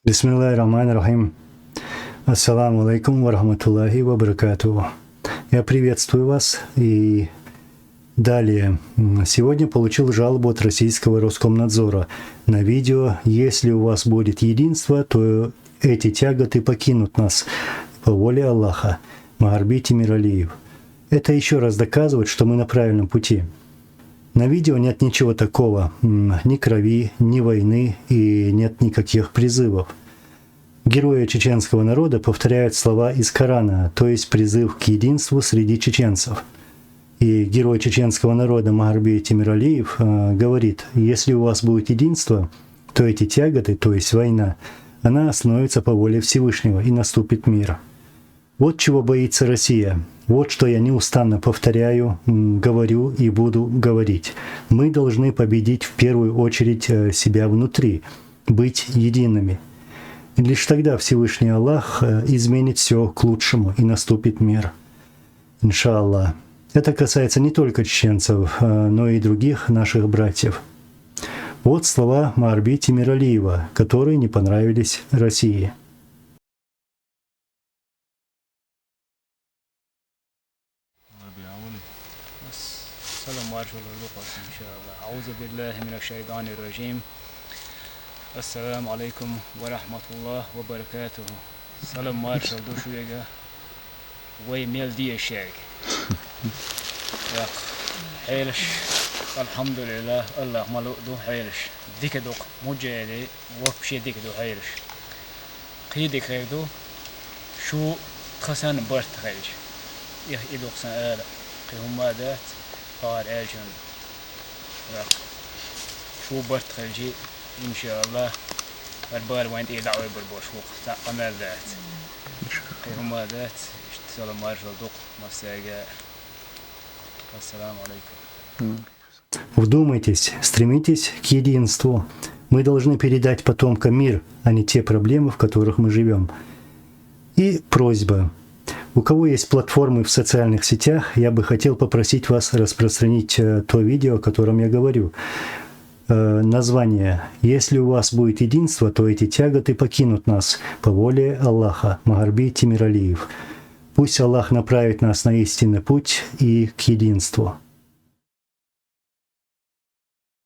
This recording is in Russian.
Бисмиллахир-рахманир-рахим. Ассаламу алейкум ва рахматуллахи ва баракатуху. Я приветствую вас. И далее. Сегодня получил жалобу от российского Роскомнадзора на видео. Если у вас будет единство, то эти тяготы покинут нас по воле Аллаха. Магарби Тимиралиев. Это еще раз доказывает, что мы на правильном пути. На видео нет ничего такого, ни крови, ни войны и нет никаких призывов. Герои чеченского народа повторяют слова из Корана, то есть призыв к единству среди чеченцев. И герой чеченского народа Магарби Тимиралиев говорит, если у вас будет единство, то эти тяготы, то есть война, она остановится по воле Всевышнего и наступит мир. Вот чего боится Россия. Вот что я неустанно повторяю, говорю и буду говорить. Мы должны победить в первую очередь себя внутри, быть едиными. И лишь тогда Всевышний Аллах изменит все к лучшему и наступит мир. Иншаллах. Это касается не только чеченцев, но и других наших братьев. Вот слова Магарби Тимиралиева, которые не понравились России. سلام مارشال الوقت إن شاء الله. أعوذ بالله من الشيطان الرجيم. السلام عليكم ورحمة الله وبركاته. سلام مارشال دو شوية وي ميل دي الشيك. حيلش الحمد لله الله ملو دو حيلش ديك دوق مجالي وبشي ديك دو حيلش قيدك دو شو خسان برت حيلش يخ إدوق سنة قيهم مادات قار أجن شو برت خلجي إن شاء الله البار وين دعوة بالبوش وقت قمر ذات قيهم ذات اشتغل مارشال دوق مساجا. Ассаламу алейкум. Вдумайтесь, стремитесь к единству. Мы должны передать потомкам мир, а не те проблемы, в которых мы живем. И просьба. У кого есть платформы в социальных сетях, я бы хотел попросить вас распространить то видео, о котором я говорю. Название «Если у вас будет единство, то эти тяготы покинут нас по воле Аллаха». Магарби Тимиралиев. Пусть Аллах направит нас на истинный путь и к единству.